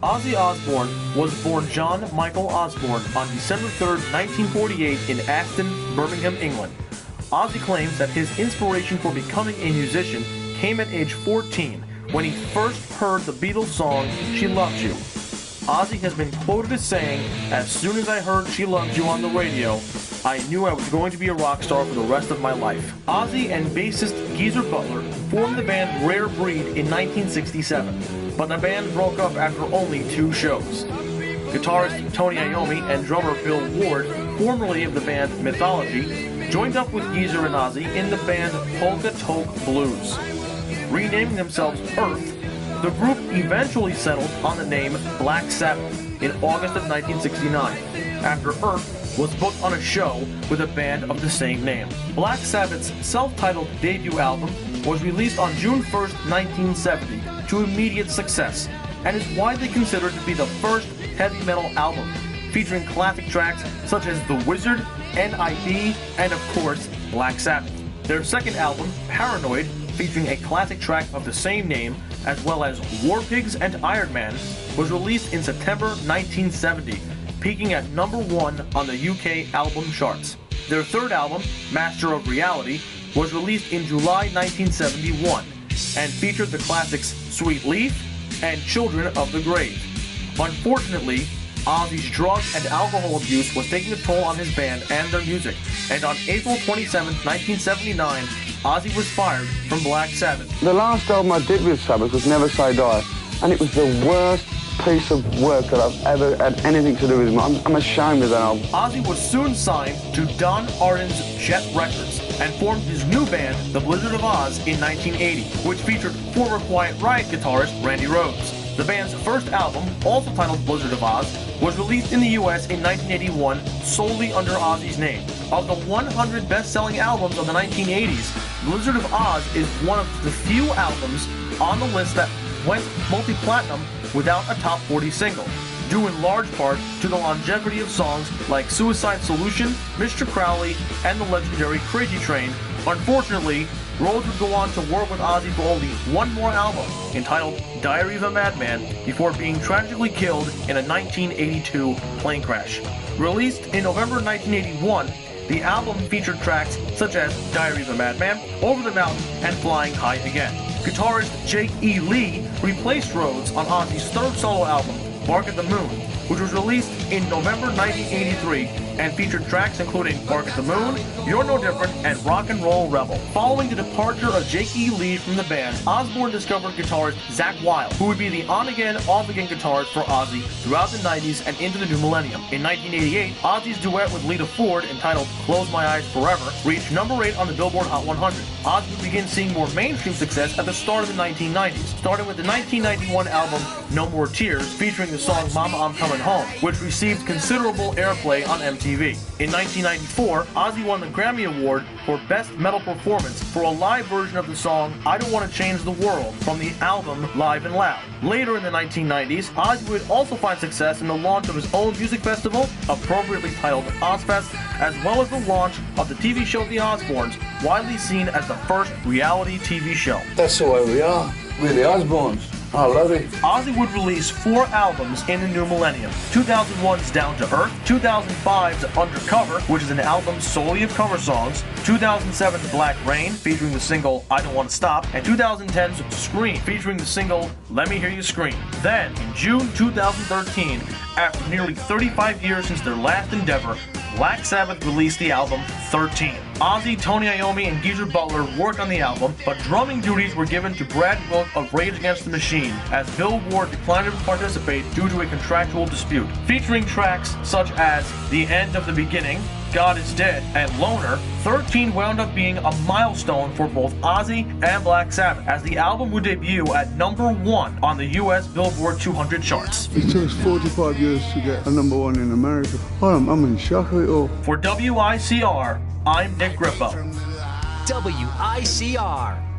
Ozzy Osbourne was born John Michael Osbourne on December 3, 1948 in Aston, Birmingham, England. Ozzy claims that his inspiration for becoming a musician came at age 14 when he first heard the Beatles song She Loves You. Ozzy has been quoted as saying, "As soon as I heard She Loves You on the radio, I knew I was going to be a rock star for the rest of my life." Ozzy and bassist Geezer Butler formed the band Rare Breed in 1967, but the band broke up after only 2 shows. Guitarist Tony Iommi and drummer Bill Ward, formerly of the band Mythology, joined up with Geezer and Ozzy in the band Polka Toke Blues. Renaming themselves Earth, the group eventually settled on the name Black Sabbath in August of 1969, after Earth was booked on a show with a band of the same name. Black Sabbath's self-titled debut album was released on June 1st, 1970, to immediate success, and is widely considered to be the first heavy metal album, featuring classic tracks such as The Wizard, N.I.B., and of course, Black Sabbath. Their second album, Paranoid, featuring a classic track of the same name, as well as War Pigs and Iron Man, was released in September 1970, peaking at number 1 on the UK album charts. Their third album, Master of Reality, was released in July 1971, and featured the classics Sweet Leaf and Children of the Grave. Unfortunately, Ozzy's drug and alcohol abuse was taking a toll on his band and their music, and on April 27, 1979, Ozzy was fired from Black Sabbath. The last album I did with Sabbath was Never Say Die, and it was the worst piece of work that I've ever had anything to do with. I'm ashamed of that album. Ozzy was soon signed to Don Arden's Jet Records and formed his new band, The Blizzard of Oz, in 1980, which featured former Quiet Riot guitarist Randy Rhoads. The band's first album, also titled Blizzard of Oz, was released in the US in 1981 solely under Ozzy's name. Of the 100 best-selling albums of the 1980s, Blizzard of Oz is one of the few albums on the list that went multi-platinum without a top 40 single, due in large part to the longevity of songs like Suicide Solution, Mr. Crowley, and the legendary Crazy Train. Unfortunately, Rhoads would go on to work with Ozzy for only one more album, entitled Diary of a Madman, before being tragically killed in a 1982 plane crash. Released in November 1981, the album featured tracks such as Diary of a Madman, Over the Mountain, and Flying High Again. Guitarist Jake E. Lee replaced Rhoads on Ozzy's third solo album, Bark at the Moon, which was released in November 1983 and featured tracks including Bark at the Moon, You're No Different, and Rock and Roll Rebel. Following the departure of Jake E. Lee from the band, Osbourne discovered guitarist Zakk Wylde, who would be the on-again, off-again guitarist for Ozzy throughout the 90s and into the new millennium. In 1988, Ozzy's duet with Lita Ford, entitled Close My Eyes Forever, reached number 8 on the Billboard Hot 100. Ozzy would begin seeing more mainstream success at the start of the 1990s, starting with the 1991 album No More Tears, featuring the song Mama I'm Coming Home, which received considerable airplay on MTV. In 1994, Ozzy won the Grammy Award for Best Metal Performance for a live version of the song I Don't Want to Change the World from the album Live and Loud. Later in the 1990s, Ozzy would also find success in the launch of his own music festival, appropriately titled Ozzfest, as well as the launch of the TV show The Osbournes, widely seen as the first reality TV show. That's the way we are. We're the Osbournes. I love it. Ozzy would release 4 albums in the new millennium: 2001's Down to Earth, 2005's Undercover, which is an album solely of cover songs, 2007's Black Rain, featuring the single I Don't Want to Stop, and 2010's Scream, featuring the single Let Me Hear You Scream. Then, in June 2013, after nearly 35 years since their last endeavor, Black Sabbath released the album 13. Ozzy, Tony Iommi, and Geezer Butler worked on the album, but drumming duties were given to Brad Wilk of Rage Against the Machine, as Bill Ward declined to participate due to a contractual dispute. Featuring tracks such as The End of the Beginning, God Is Dead, and Loner, 13 wound up being a milestone for both Ozzy and Black Sabbath, as the album would debut at number 1 on the US Billboard 200 charts. It took us 45 years to get a number 1 in America. I'm in shock of it all. For WICR, I'm Nick Grippo. WICR.